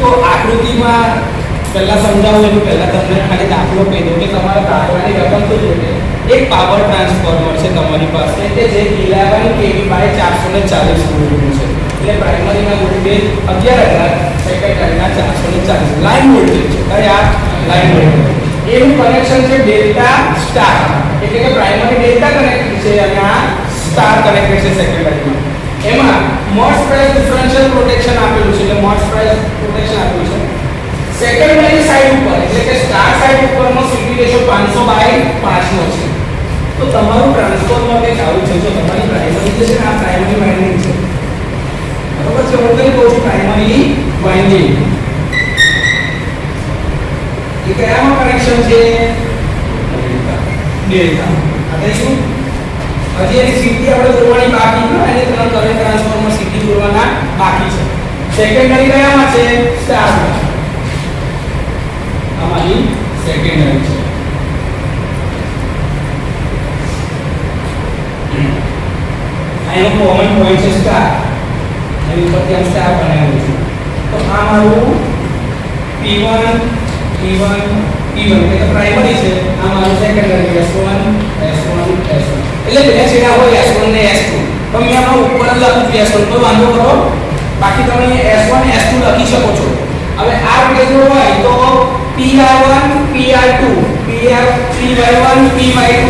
તો આકૃતિમાં પહેલા સમજાવું એનું પહેલા તમને ખાલી દાખલો કહી દઉં કે તમારા દાખલાની રકમ શું છે એક પાવર ટ્રાન્સફોર્મર છે તમારી પાસે કે જે 11 kV બાય 440 વોલ્ટનું છે એટલે પ્રાઇમરીના વોલ્ટેજ 11000 સેકન્ડરીના 440 લાઈન વોલ્ટેજ છે કયા લાઈન વોલ્ટેજ એનું કનેક્શન છે ડેલ્ટા સ્ટાર એટલે કે પ્રાઇમરી ડેલ્ટા કનેક્ટેડ છે અને આ સ્ટાર કનેક્ટેડ છે સેકન્ડરીમાં એમાં મોડ્સ પ્રાઇસ ડિફરન્શિયલ પ્રોટેક્શન આપેલું છે એટલે મોડ્સ પ્રાઇસ પ્રોટેક્શન આપેલું છે સેકન્ડરી સાઈડ ઉપર એટલે કે સ્ટાર સાઈડ ઉપરનો સીટી રેશિયો 500 બાય 5 નો છે તો તમારું ટ્રાન્સફોર્મર કે આવું છે જો તમારી પ્રાઇમરી જે છે આ પ્રાઇમરી વાઇન્ડિંગ છે બરાબર છે હું કહું છું પ્રાઇમરી વાઇન્ડિંગ એ કયામાં કનેક્શન છે ડેલ્ટા આ શું હજી એની સીટી આપણે દોરવાની બાકી છે અને ત્રણ કરંટ ટ્રાન્સફોર્મર સીટી દોરવાના બાકી છે સેકન્ડરી કયામાં છે સ્ટાર અમારી સેકન્ડરી છે આનો કોમન પોઈન્ટ છે સ્ટાર એની ઉપરથી આમ સ્ટાર બનાવ્યું છે તો આ મારું P1 P1 P1 એટલે પ્રાઇમરી છે આ મારું સેકન્ડરી S1 S1 S1 એટલે બે છેડા હોય S1 ને S2 તો મેં આનો ઉપર લખ્યું છે S1 તો વાંધો કરો બાકી તમે S1 S2 લખી શકો છો હવે આ કેસ હોય તો PR1 PR2 PY1 PY2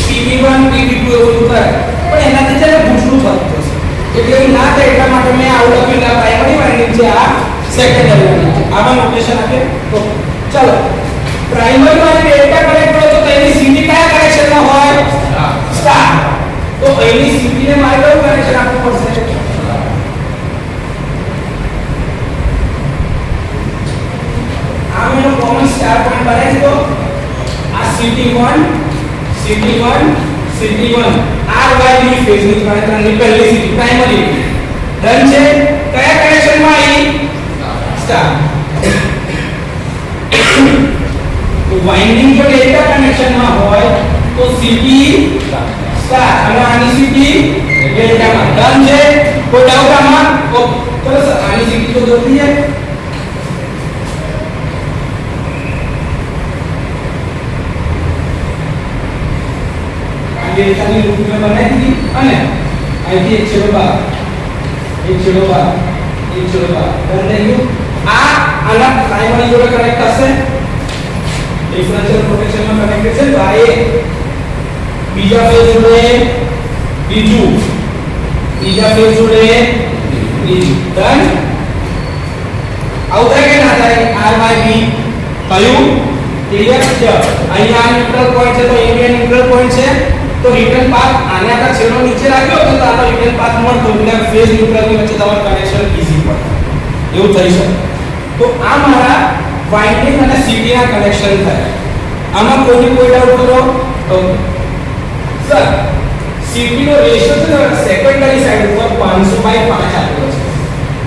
PB1 PB2 એવું કરે પણ એનાથી છે ને ભૂસરું થતું હશે એટલે એ ના થાય એટલા માટે મેં આવું લખ્યું આ પ્રાઇમરી વાઇન્ડિંગ છે આ સેકન્ડરી વાઇન્ડિંગ છે આમાં નોટેશન આપે તો ચલો પ્રાઇમરી વાળી ડેલ્ટા કનેક્ટ હોય તો તેની સીટી કયા કનેક્શનમાં હોય સ્ટાર તો અહીંની સીટી ને મારે કયું કનેક્શન આપવું પડશે આ મેનો કોમન સ્ટાર પોઈન્ટ બનાવી દો આ CT1 CT1 CT1 RYB phase ની ત્રણની પહેલી સીટી પ્રાઇમરી ડન છે કયા કનેક્શનમાં આવી સ્ટાર તો વાઇન્ડિંગ જો ડેલ્ટા કનેક્શનમાં હોય તો સીટી સ્ટાર અને આની સીટી ડેલ્ટામાં ડન છે કોઈ ડાઉટ આમાં ઓકે ચલો સર આની સીટી તો દોરી છે ડેલ્ટાની લૂપ મેં બનાવી દીધી અને અહીંથી એક છેડો બહાર એક છેડો બહાર એક છેડો બહાર ડન થઈ ગયું આ આના પ્રાઇમરી જોડે કનેક્ટ થશે ડિફરન્શિયલ પ્રોટેક્શનમાં કનેક્ટેડ છે તો આ એક બીજા ફેઝ જોડે બીજું બીજા ફેઝ જોડે બીજું ડન આવું થાય કે ના થાય RYB કયું ક્લિયર છે અહીંયા ન્યુટ્રલ પોઈન્ટ છે તો અહીંયા ન્યુટ્રલ પોઈન્ટ છે તો રિટર્ન પાથ આને આખા છેડો નીચે રાખ્યો તો આનો રિટર્ન પાથ મળતો એટલે ફેઝ ન્યુટ્રલ ની વચ્ચે તમારું કનેક્શન ઈઝી પડે એવું થઈ શકે તો આ મારા વાઇન્ડિંગ અને સીટી ના કનેક્શન થાય આમાં કોઈ ડાઉટ કરો તો સર સીટી નો રેશિયો છે સેકન્ડરી સાઈડ ઉપર 500 બાય 5 આપેલો છે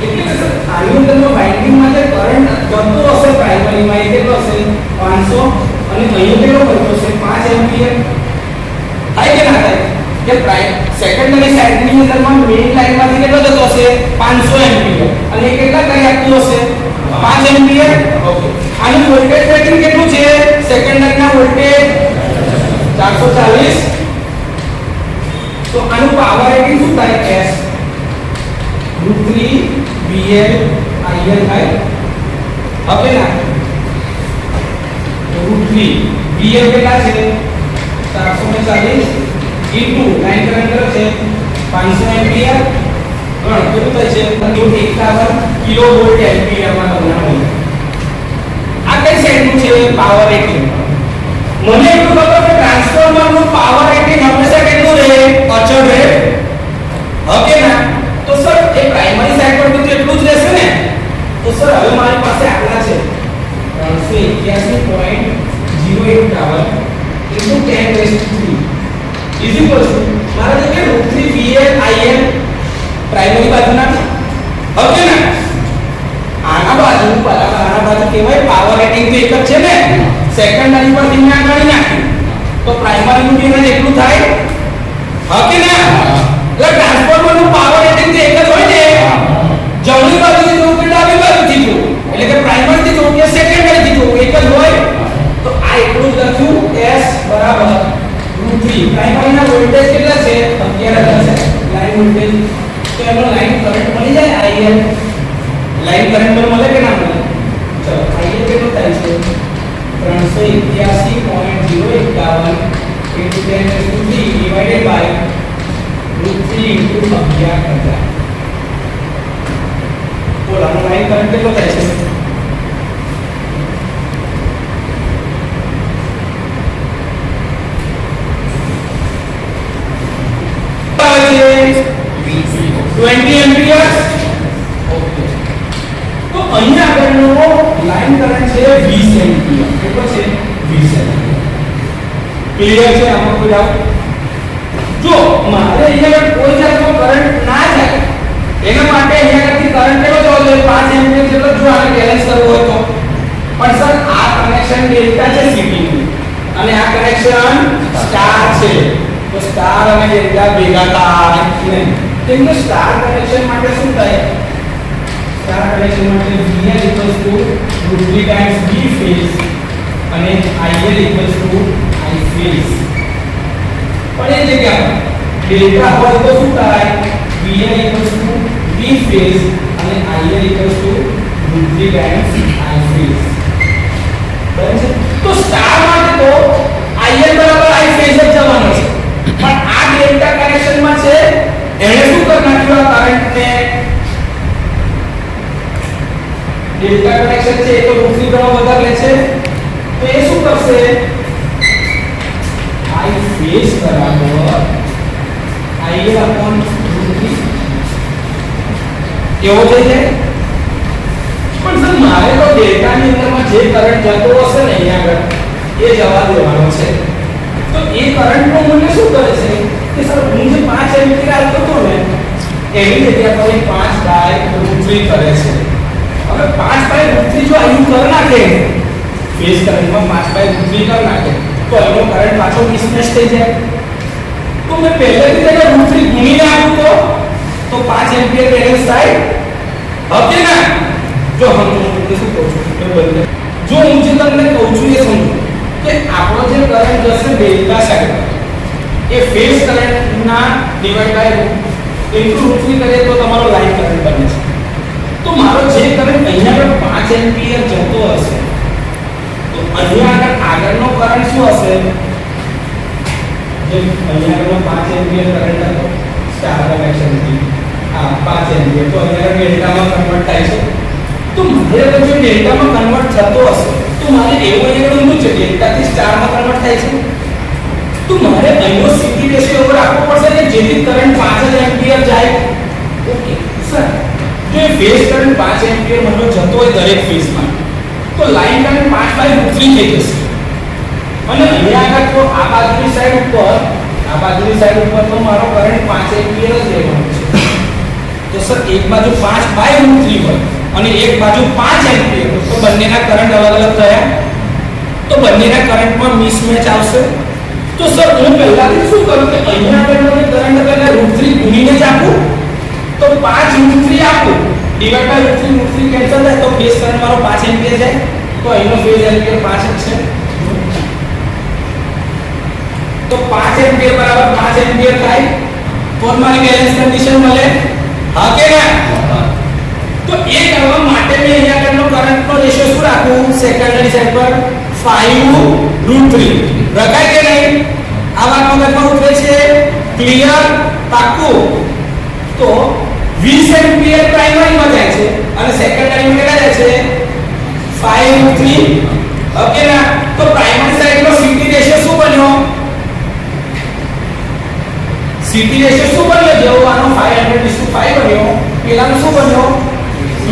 એટલે કે સર આની અંદરનો વાઇન્ડિંગ માટે કરંટ જતો હશે પ્રાઇમરી માં એ કેટલો હશે 500 અને અહીંયા કેટલો કરતો હશે 5 એમ્પિયર થાય કે ના થાય કે સેકન્ડરી સાઈડ ની અંદરમાં મેઇન લાઈન માંથી કેટલો જતો હશે 500 એમ્પિયર અને એ કેટલા કરી આપતું હશે 5 એમ્પિયર ઓકે આનું વોલ્ટેજ રેટિંગ કેટલું છે સેકન્ડરી ના વોલ્ટેજ 440 તો આનું પાવર રેટિંગ શું થાય S √3 VL IL થાય હવે ના √3 VL કેટલા છે 440 ઇન્ટુ લાઈન કરંટ છે 500 એમ્પિયર ગણ કેટલું થાય છે 51 કિલો વોલ્ટ એમ્પિયર માં તમને મળે આ કઈ સાઈડનું છે પાવર રેટિંગ મને એટલું ખબર કે ટ્રાન્સફોર્મર નું પાવર રેટિંગ હંમેશા કેટલું રહે અચળ રહે ઓકે ના તો સર એ પ્રાઇમરી સાઈડ પર તો એટલું જ રહેશે ને તો સર હવે મારી પાસે આટલા છે 381.08 tower into 10 raised to 3 is equal to મારા જે કે √3 VL IL પ્રાઇમરી બાજુના ઓકે ના આના બાજુ બરાબર આના બાજુ કેવાય પાવર રેટિંગ તો એક જ છે ને સેકન્ડરી પર થી ના ગણી નાખી તો પ્રાઇમરી નું કેવું એટલું થાય ઓકે ના એટલે ટ્રાન્સફોર્મર નું પાવર રેટિંગ તો એક જ હોય ને જમણી બાજુથી જોવું કે ડાબી બાજુથી જોવું એટલે કે કરંટ પર મળે કે ના મળે? ચલો આઈએ કેટલો થાય છે 381.051 into 10 raised to 3 divided by √3 into 11,000. બોલો આનો લાઈન કરંટ કેટલો થાય છે? આવે છે 20 એમ્પિયર. ઓકે, તો અહીંયા આગળનો લાઈન કરંટ છે 20 એમ્પિયર. કેટલો છે? 20 એમ્પિયર. ક્લિયર છે? આમાં કોઈ ડાઉટ? જો મારે અહીંયા કોઈ જાતનો કરંટ ના જાય એના માટે અહીંયાથી કરંટ કેટલો જવો જોઈએ? 5 એમ્પિયર જેટલો. જો આને બેલેન્સ કરવું હોય તો પણ સર આ કનેક્શન ડેલ્ટા છે સીટી નું અને આ કનેક્શન સ્ટાર છે, તો સ્ટાર અને ડેલ્ટા ભેગા થાય નહીં. તેનો સ્ટાર કનેક્શન માટે શું થાય? સ્ટાર કનેક્શન માટે VL √3 ટાઈમ્સ B ફેઝ અને IL I ફેઝ. પણ એ જગ્યામાં ડેલ્ટા હોય તો શું થાય? VL B ફેઝ અને IL √3 ટાઈમ્સ I ફેઝ. બરાબર છે? તો સ્ટાર માટે તો IL બરાબર I ફેઝ જ જવાનો છે. પણ આ ડેલ્ટા કનેક્શનમાં છે એને શું કરી નાખ્યું? આ કરંટને ડેલ્ટા કનેક્શન છે એ તો √3 ગણો વધારે લે છે, તો એ શું કરશે? I ફેઝ બરાબર IL √3 કેવો થઈ જાય? પણ સર મારે તો ડેલ્ટા ની અંદરમાં જે કરંટ જતો હશે ને અહીંયા આગળ એ જવા દેવાનો છે. તો એ કરંટ નું મૂલ્ય શું કરે છે કે સર હું જે 5 એમ્પિયર આપતો હતો ને એની જગ્યા પર 5/√3 કરે છે. હવે 5/√3 જો અહીં કર નાખે ફેઝ કરંટમાં 5/√3 કર નાખે તો એનો કરંટ પાછો મિસમેચ થઈ જાય. તો મેં પહેલેથી તેને √3 ગુણીને આપું તો 5 એમ્પિયર બેલેન્સ થાય ઓકે ના? જો હું તમને શું કહું છું એ બદલે જો હું જે તમને કહું છું એ સમજો કે આપણો જે કરંટ જશે ડેલ્ટા સાઈડ એ ફેઝ કરંટના ડિવાઇડ બાય √3 કરીએ તો તમારો લાઈન કરંટ બને છે. તો મારો જે કરંટ અહીંયા આગળ 5 એમ્પિયર જતો હશે તો અહીંયા આગળનો કરંટ શું હશે? જે અહીંયા આગળનો 5 એમ્પિયર કરંટ હતો સ્ટાર કનેક્શનથી 5 એમ્પિયર તો અહીંયા ડેલ્ટામાં કન્વર્ટ થાય છે. તો મારે અગર જો ડેલ્ટામાં કન્વર્ટ થતો હશે તો મારે એવું અહીંયા ઊંધું છે ડેલ્ટાથી સ્ટારમાં કન્વર્ટ થાય છે. તો મારે અહીંનો સીટી રેશિયો એવો રાખવો પડશે કે જેથી કરંટ 5 એમ્પિયર જાય. ઓકે સર, જો એ ફેઝ કરંટ 5 એમ્પિયર મતલબ જતો હોય દરેક ફેઝમાં તો લાઈન કરંટ 5/√3 થઈ જશે. અને અહીંયા આગળ તો આ બાજુની સાઈડ ઉપર તો મારો કરંટ 5 એમ્પિયર જ રહેવાનો છે. તો સર એક બાજુ 5/√3 હોય અને એક બાજુ 5 એમ્પિયર તો બંનેના કરંટ અલગ અલગ થયા તો બંનેના કરંટમાં મિસમેચ આવશે. તો સર હું પહેલાથી શું કરું કે અહીંયા આગળનો કરંટ એટલે √3 ગુણીને જ આપું તો 5√3 આપું ડિવાઇડ બાય √3 કેન્સલ થાય તો ફેઝ કરંટ મારો 5 એમ્પિયર જાય. તો અહીંનો ફેઝ એમ્પિયર 5 છે. તો 5 એમ્પિયર બરાબર 5 એમ્પિયર થાય તો મારી બેલેન્સ કન્ડિશન મળે હા કે ના? તો એ કરવા માટે મેં અહીંયા આગળનો કરંટનો રેશિયો શું રાખું? સેકન્ડરી સાઈડ પર 5√3 રખાય કે નહીં? આ વાત મગજમાં ઉતરે છે? ક્લિયર? પાક્કું? તો 20 એમ્પિયર પ્રાઇમરીમાં જાય છે અને સેકન્ડરીમાં કેટલા જાય છે? 5√3 ઓકે ના? તો પ્રાઇમરી સાઈડનો સીટી રેશિયો શું બન્યો? સીટી રેશિયો શું બન્યો? જેવો આનો 500:5 બન્યો પેલાનો શું બન્યો?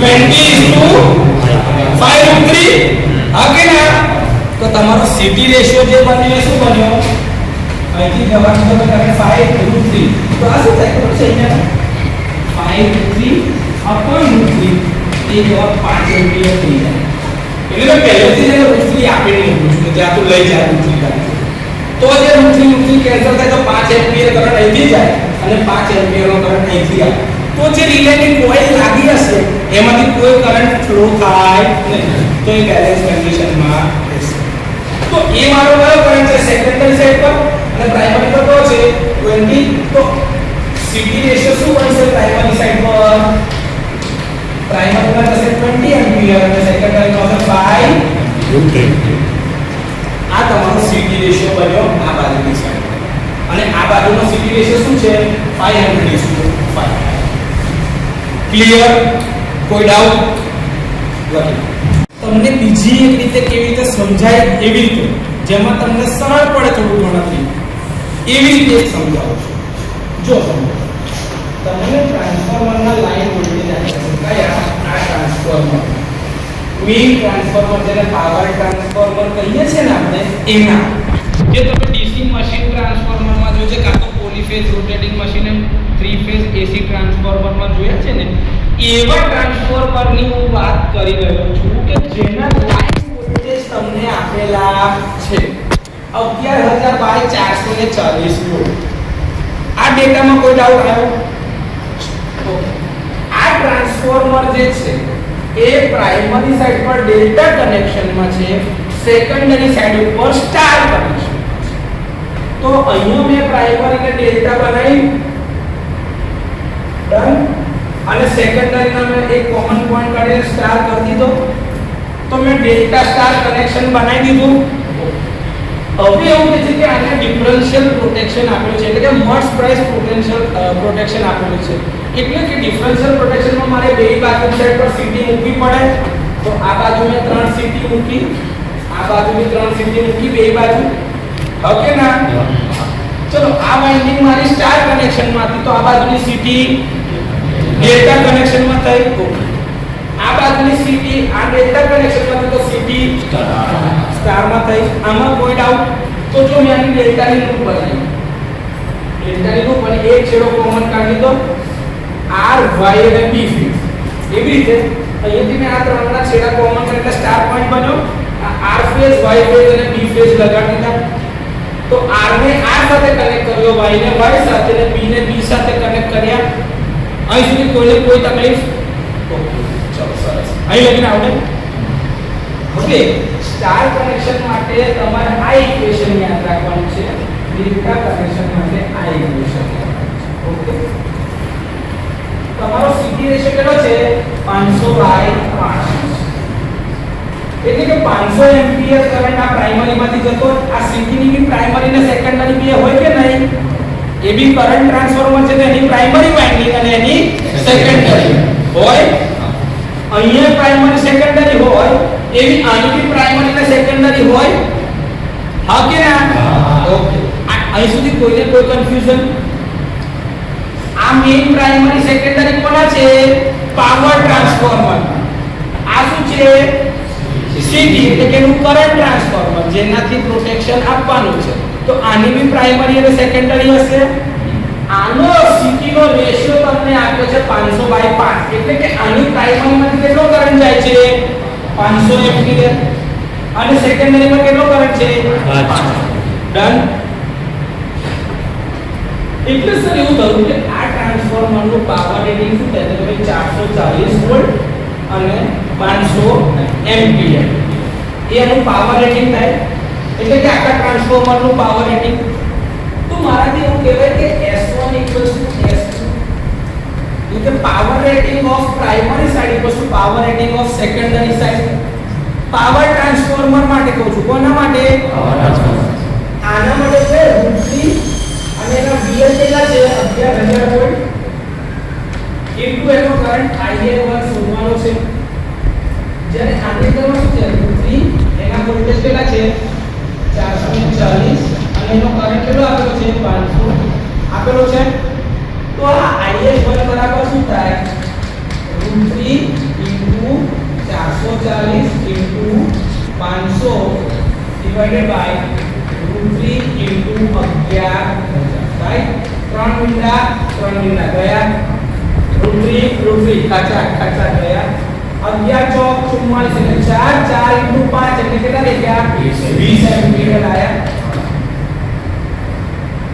20:5√3 ઓકે ના? તો તમારો સીટી રેશિયો જે બન્યો એ શું બન્યો? અહીંથી જવાનું તો તમે 5√3 તો આ શું થાય ખબર છે? અહીંયા 5√3 એ જવાબ 5 એમ્પિયર થઈ જાય. એટલે મેં પહેલેથી જ એને √3 આપીને મૂકું છું કે જ્યાં તું લઈ જાય √3 તો જે √3 કેન્સલ થાય તો 5 એમ્પિયર કરંટ અહીંથી જાય અને 5 એમ્પિયરનો કરંટ અહીંથી આવે. તો જે રિલેની કોઇલ લાગી હશે એમાંથી કોઈ કરંટ ફ્લો થાય નહીં. તો એ બેલેન્સ કન્ડિશનમાં રહેશે. તો એ મારો કયો કરંટ છે? સેકન્ડરી સાઈડ પર અને પ્રાઇમરી પર કયો છે? 20. તો સીટી રેશિયો શું બનશે પ્રાઇમરી સાઈડ પર? પ્રાઇમરીમાં જશે 20 એમ્પિયર અને સેકન્ડરીમાં આવશે 5. આ તમારો સીટી રેશિયો બન્યો આ બાજુની સાઈડ અને આ બાજુનો સીટી રેશિયો શું છે 500:5. ક્લિયર? કોઈ ડાઉટ? તમને બીજી એક રીતે કેવી રીતે સમજાય એવી રીતે જેમાં તમને સરળ પડે થોડું ગણતરી એવી રીતે સમજાવું છું. જો તમને ટ્રાન્સફોર્મરના લાઈન વોલ્ટેજ આપે છે કયા આ ટ્રાન્સફોર્મર મેઇન ટ્રાન્સફોર્મર જેને પાવર ટ્રાન્સફોર્મર કહીએ છીએ ને આપણે એના જે તમે ડીસી મશીન ટ્રાન્સફોર્મરમાં જોજે કાં તો પોલીફેઝ રોટેટિંગ મશીન એમ 3 ફેઝ એસી ટ્રાન્સફોર્મરમાં જોયા છે ને એવા ટ્રાન્સફોર્મરની હું વાત કરી રહ્યો છું કે જેના લાઈન વોલ્ટેજ તમને આપેલા છે 11440 વોલ્ટ. આ ડેટામાં કોઈ ડાઉટ આવ્યો? આ ટ્રાન્સફોર્મર જે છે એ પ્રાઇમરી સાઈડ પર ડેલ્ટા કનેક્શનમાં છે, સેકન્ડરી સાઈડ ઉપર સ્ટાર કનેક્શન. તો અહીંયા મેં પ્રાઇમરી ને ડેલ્ટા બનાવી ડન અને સેકન્ડરીના મેં એક કોમન પોઈન્ટ કાઢીને સ્ટાર કરી દીધો તો મેં ડેલ્ટા સ્ટાર કનેક્શન બનાવી દીધું. હવે એવું કહે છે કે આને ડિફરન્શિયલ પ્રોટેક્શન આપેલું છે એટલે કે મર્જ પ્રાઇસ પોટેન્શિયલ પ્રોટેક્શન આપેલું છે એટલે કે ડિફરન્શિયલ પ્રોટેક્શનમાં મારે બે બાજુ સાઈડ પર સીટી મૂકવી પડે તો આ બાજુ મેં 3 સીટી મૂકી આ બાજુ મેં 3 સીટી મૂકી બે બાજુ ઓકે ના. ચલો આ વાઇન્ડિંગ મારી સ્ટાર કનેક્શનમાંથી તો આ બાજુની સીટી ડેલ્ટા કનેક્શનમાં થઈ આ બાજુની સીટી આ ડેલ્ટા કનેક્શનમાંથી તો સીટી સ્ટારમાં થઈ. આમાં કોઈ ડાઉટ? તો જો મેં આની ડેલ્ટાની લૂપ બનાવી ડેલ્ટાની લૂપ અને એક છેડો કોમન કાઢી દો R Y અને B ફેઝ એવી રીતે અહીંયાથી મેં આ ત્રણના છેડા કોમન કરીને એટલે સ્ટાર પોઈન્ટ બન્યો. આ R ફેઝ Y ફેઝ અને B ફેઝ લગાડી દીધા તો R ને R સાથે કનેક્ટ કર્યો Y ને Y સાથે અને B ને B સાથે કનેક્ટ કર્યા. અહીં સુધી કોઈને કોઈ તકલીફ? ઓકે ચલો સરસ અહીં લગીને આવડે. ઓકે સ્ટાર કનેક્શન માટે તમારે આ ઇક્વેશન યાદ રાખવાનું છે, ડેલ્ટા કનેક્શન માટે આ ઇક્વેશન. ઓકે તમારો સીટી રેશિયો કેટલો છે 500/5 એટલે કે 500 એમ્પિયર કરંટ આ પ્રાઇમરીમાંથી જતો આ સીટી ની પ્રાઇમરી અને સેકન્ડરી બે હોય કે નહીં એ બી કરંટ ટ્રાન્સફોર્મર છે તો એની પ્રાઇમરી વાઇન્ડિંગ અને એની સેકન્ડરી હોય. અહીંયા પ્રાઇમરી સેકન્ડરી હોય એવી આની બી પ્રાઇમરી અને સેકન્ડરી હોય હા કે ના? ઓકે અહીં સુધી કોઈને કોઈ કન્ફ્યુઝન? આ મેઇન પ્રાઇમરી સેકન્ડરી કોના છે? Power transformer. આ શું છે? સીટી એટલે કે નું કરંટ ટ્રાન્સફોર્મર જેનાથી પ્રોટેક્શન આપવાનું છે. તો આની બી પ્રાઇમરી અને સેકન્ડરી હશે. આનો સીટી નો રેશિયો તમને આપ્યો છે 500/5 એટલે કે આની પ્રાઇમરીમાંથી કેટલો કરંટ જાય છે 500 એમ્પિયર અને સેકન્ડરીમાં કેટલો કરંટ છે 5. ડન. એટલે સર એવું થયું કે આ ટ્રાન્સફોર્મરનું પાવર રેટિંગ શું થાય તો 440 વોલ્ટ અને 500 એમ્પિયર એનું પાવર રેટિંગ થાય એટલે કે આખા ટ્રાન્સફોર્મરનું પાવર રેટિંગ. તો મારાથી એવું કહેવાય કે S1 S2 એટલે power rating of primary side power rating of secondary side. Power transformer માટે કહું છું. કોના માટે? આના માટે છે √3 અને એના VL કેટલા છે 11000 વોલ્ટ ઇન્ટુ એનો કરંટ IL1 શોધવાનો છે. જ્યારે આની અંદરમાં શું છે √3 એના વોલ્ટેજ કેટલા છે 440 અને એનો કરંટ કેટલો આપેલો છે 500 આપેલો છે. તો આ IL1 બરાબર શું થાય √3 into 440 into 500 divided by √3 into 11 right. 3 મીંડા ગયા √3 ખાચા ગયા 11 ચોક 44 એટલે 4 ઇન્ટુ 5 એટલે કેટલા થઈ ગયા 20 એમ્પિયર આયા.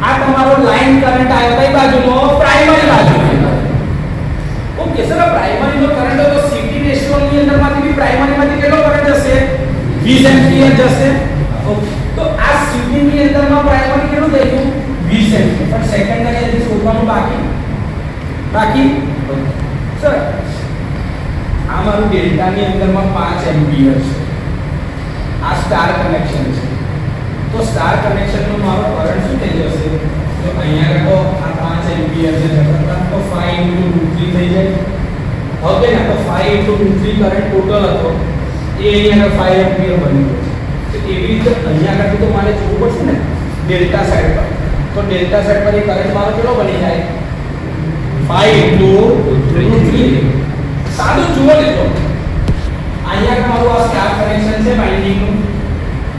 આ તમારો લાઈન કરંટ આવ્યો કઈ બાજુનો પ્રાઇમરી બાજુનો. ઓકે સર પ્રાઇમરી નો કરંટ તો સીટી રેશિયો ની અંદરમાંથી બી પ્રાઇમરી માંથી કેટલો કરંટ જશે 20 એમ્પિયર જશે. ઓકે તો આ સીટી ની અંદરમાં પ્રાઇમરી કેટલું થઈ ગયું 20 એમ્પિયર પણ સેકન્ડરી હજી શોધવાનું બાકી સર ડેલ્ટાની અંદરમાં 5 એમ્પિયર છે. આ સ્ટાર કનેક્શન છે. તો સ્ટાર કનેક્શનનો મારો કરંટ શું થઈ જશે? તો અહીંયા તો આ 5 એમ્પિયર છે તો 5 × √3 થઈ જાય. હવે ને તો 5 × √3 કરંટ ટોટલ હતો એ અહીંયા 5 એમ્પિયર બની ગયો છે. તો એવી રીતે અહીંયા આગળ તો મારે જોવું પડશે ને ડેલ્ટા સાઈડ પર. તો ડેલ્ટા સાઈડ પર એ કરંટ મારો કેટલો બની જાય? 5 × √3. સાદું જુઓ ને તો અહીંયા મારું આ સ્ટાર કનેક્શન છે બાઇન્ડિંગ નું.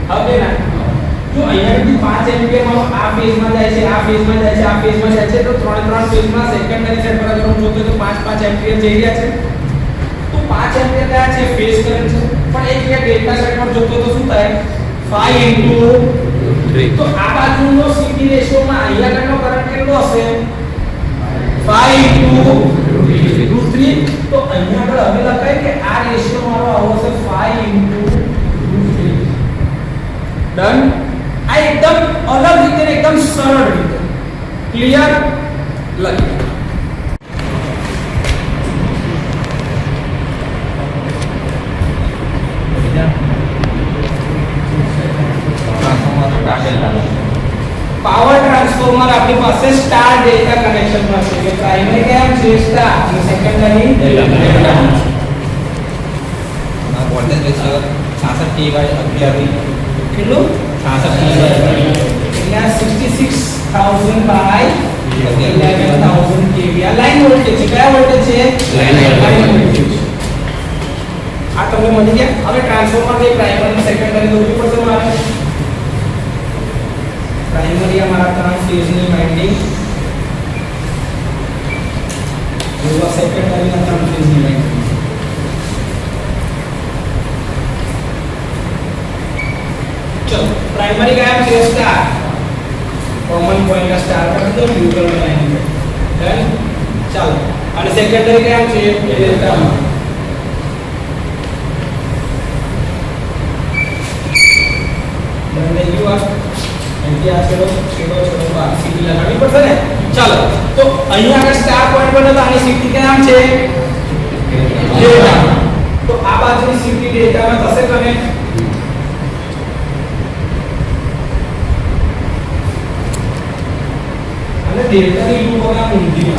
હવે ના જો અહીંયાથી 5 એમ્પિયર મારો આ ફેઝમાં જાય છે, આ ફેઝમાં જાય છે, આ ફેઝમાં જાય છે, તો ત્રણ ફેઝમાં સેકન્ડરી સાઈડ પર અગર હું જોતો તો 5 એમ્પિયર જઈ રહ્યા છે. તો 5 એમ્પિયર કયા છે? ફેઝ કરંટ છે. પણ એક જગ્યા ડેલ્ટા સાઈડ પર જોતો તો શું થાય? 5 × 3. તો આ બાજુનો સીટી રેશિયોમાં અહીંયા આગળનો કરંટ કેટલો હશે? 5 × √3. તો અહીંયા આગળ હવે લખાય કે આ રેશિયો મારો આવો છે 5 × √3. ડન. આ એકદમ અલગ રીતે એકદમ સરળ રીતે ક્લિયર લખી. પાવર ટ્રાન્સફોર્મર આપણી પાસે સ્ટાર ડેલ્ટા કનેક્શનમાં છે કે પ્રાઇમરી કેમ છે સ્ટાર અને સેકન્ડરી ડેલ્ટા. આ વોલ્ટેજ રેશિયો 66 kV અત્યારથી કેટલું? 66 kV એટલે 66000 બાય 11000 kV. આ લાઈન વોલ્ટેજ છે. કયા વોલ્ટેજ છે? Line voltage. આ તમને મળી ગયા. હવે ટ્રાન્સફોર્મર ની પ્રાઇમરી સેકન્ડરી દોરવી પડશે મારે. प्राइमरी हमारा तरह फेज ની વાઇન્ડિંગ और सेकेंडरी ना तरह फेज ની વાઇન્ડિंग. चलो प्राइमरी का है स्टार कॉमन पॉइंट का स्टार कर दो न्यूट्रल लाइन पे. डन. चलो અને સેકન્ડરી का है डेल्टा. डन ले यू આ છેડો બાર સીટી લગાડવી પડશે ને. ચાલો તો અહીંયા આગળ સ્ટાર પોઈન્ટ બને તો આની સીટી કે નામ છે ડેલ્ટા. તો આ બાજુની સીટી ડેલ્ટામાં થશે કનેક્ટ. અને ડેલ્ટાની લૂપ હવે આમ ઊંધી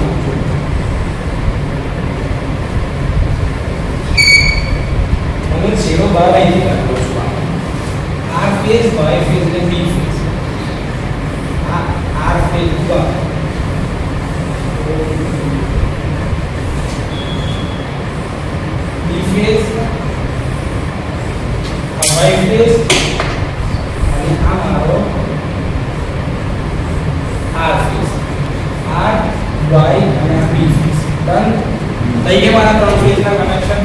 હવે છેડો બહાર અહીંથી કાઢો છું. આ ફેઝ વાય ફેઝ ને બી ફેઝ. R phase हुआ B phase Y phase અને આ મારો R phase. R Y અને B phase. ડન. થઈ ગયા મારા ત્રણ ફેઝ ના કનેક્શન.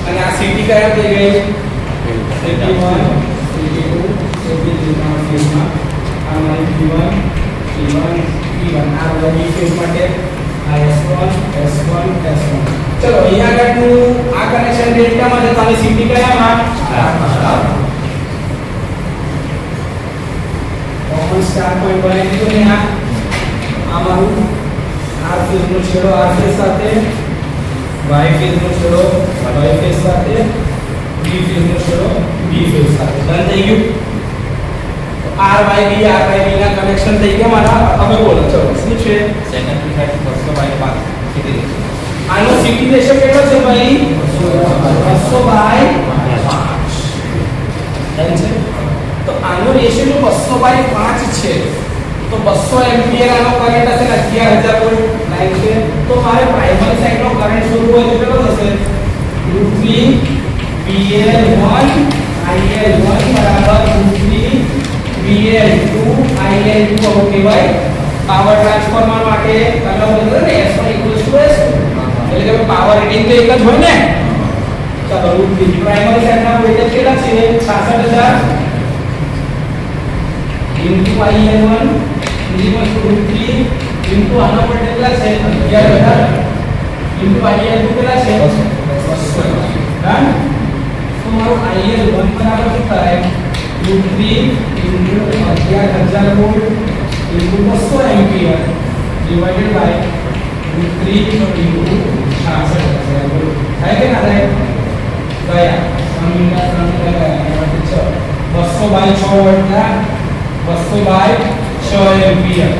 અને આ સીટી કયા થઈ ગઈ? સીટી 1 સીટી 2 સીટી 3 ના ફેઝમાં हमारे P1 आ वाला बी फेज માટે આ S1 S1 S1. ચલો અહીંયા આગળનું આ કનેક્શન ડેલ્ટા માં તો આની સીટી કયામાં? સ્ટાર. કોમન સ્ટાર પોઈન્ટ બનાવી દીધો ને. આ મારું R ફેઝ નો છેડો R ફેઝ સાથે, Y ફેઝ નો છેડો Y ફેઝ સાથે, B ફેઝ નો છેડો B ફેઝ સાથે. ડન થઈ ગયું. RYB ના કનેક્શન થઈ ગયા મારા. હવે બોલો ચલો શું છે? Secondary side 200/5 CT ratio. આનો સીટી રેશિયો કેટલો છે ભાઈ? 200/5. ડન છે. તો આનો રેશિયો 200/5 છે. તો 200 એમ્પિયર આનો કરંટ હશે ને 11000 વોલ્ટ લાઈન છે. તો મારે પ્રાઇમરી સાઈડ નો કરંટ શોધવો હોય તો કેટલો થશે? √3 VL1 IL1 બરાબર √3 VL2 IL2 આવું કહેવાય. પાવર ટ્રાન્સફોર્મર માટે તમે બોલો ને S1 S2 એટલે કે પાવર રેટિંગ તો એક જ હોય ને. ચાલો √3 પ્રાઇમરી સાઈડના વોલ્ટેજ કેટલા છે? 66000 ઇન્ટુ IL1 √3 ઇન્ટુ આનો વોલ્ટેજ કેટલા છે? 11000 ઇન્ટુ IL2 કેટલા છે? 200. ડન. તો મારું IL1 બરાબર શું થાય? √3 into 11000 volt into 200 ampere divided by √3 into 66000 volt. है क्या ना है? 200/6 વત્તા 200/6 એમ્પિયર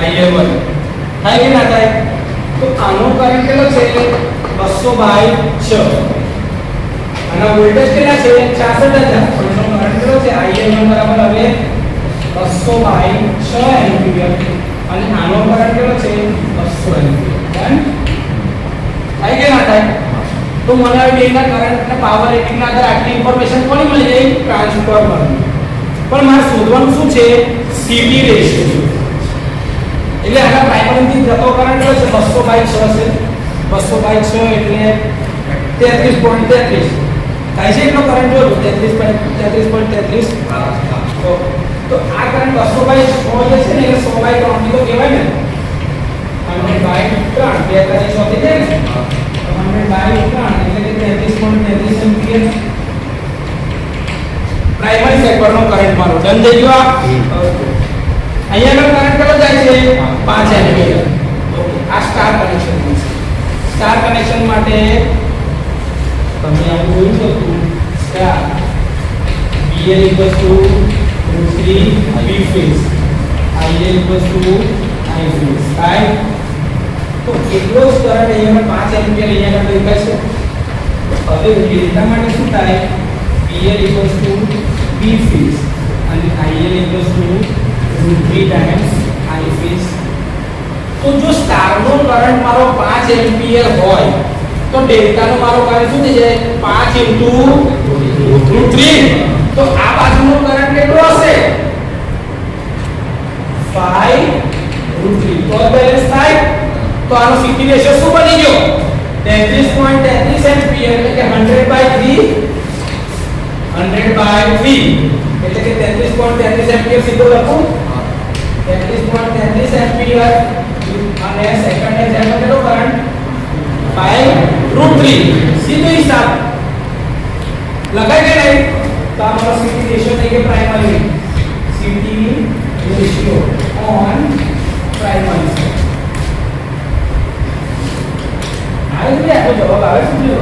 IL1 થાય કે ના થાય? તો આનો કરંટ કેટલો છે? 200/6 અને વોલ્ટેજ કેટલા છે? 66,000. તો એનો કરંટ કેટલો છે? IL1 બરાબર હવે 200/6 એમ્પિયર અને આનો કરંટ કેટલો છે? 200 એમ્પિયર. ડન? થાય કે ના થાય? તો મને હવે બેના કરંટ અને પાવર રેટિંગ ના આધારે આટલી ઇન્ફોર્મેશન કોની મળી જાય? ટ્રાન્સફોર્મર. પણ મારે શોધવાનું શું છે? CT ratio. એટલે આના પ્રાઇમરી થી જતો કરંટ કેટલો છે? 200/6 છે. 200/6 એટલે 33.33 થાય છે. એટલો કરંટ જો 33.33. તો આ કરંટ 200/6 જે છે ને એટલે 100/3 ની તો કહેવાય ને. 100/3 બે કરી શોધી જાય ને. 100/3 એટલે કે 33.33 એમ્પિયર પ્રાઇમરી સેક્ટરનો કરંટ મારો. ડન થઈ ગયો આ? અહીંયાનો કરંટ કેટલો જાય છે? 5 એમ્પિયર. ઓકે, આ સ્ટાર કનેક્શન છે. સ્ટાર કનેક્શન માટે તમે આ જોઈ શકો star BL = √3 B phase, IL = I phase, right? તો એટલો જ કરંટ અહીંયા 5 એમ્પિયર અહીંયા દેખાય છે. હવે ડેલ્ટા માટે શું થાય? BL = B phase અને IL = √3 times I phase. તો જો સ્ટારનો કરંટ મારો 5 એમ્પિયર હોય તો ડેલ્ટાનો મારો કરંટ શું થઈ જાય? 5 √3. તો આ બાજુનો કરંટ કેટલો હશે? 5 √3. તો બેલેન્સ થાય. તો આનો સીટી રેશિયો શું બની ગયો? 33.33 એમ્પિયર એટલે કે 100/3 એટલે કે 33.33 એમ્પિયર સીધો લખું. 33.33 એમ્પિયર અને સેકન્ડ એક્ઝામ્પલ કેટલો કરંટ? 5 √3. સીધો હિસાબ લખાય કે નહીં? તો આ મારો સીટી રેશિયો થઈ ગયો primary. CT ratio on primary. આ રીતે આપણો જવાબ આવે છે.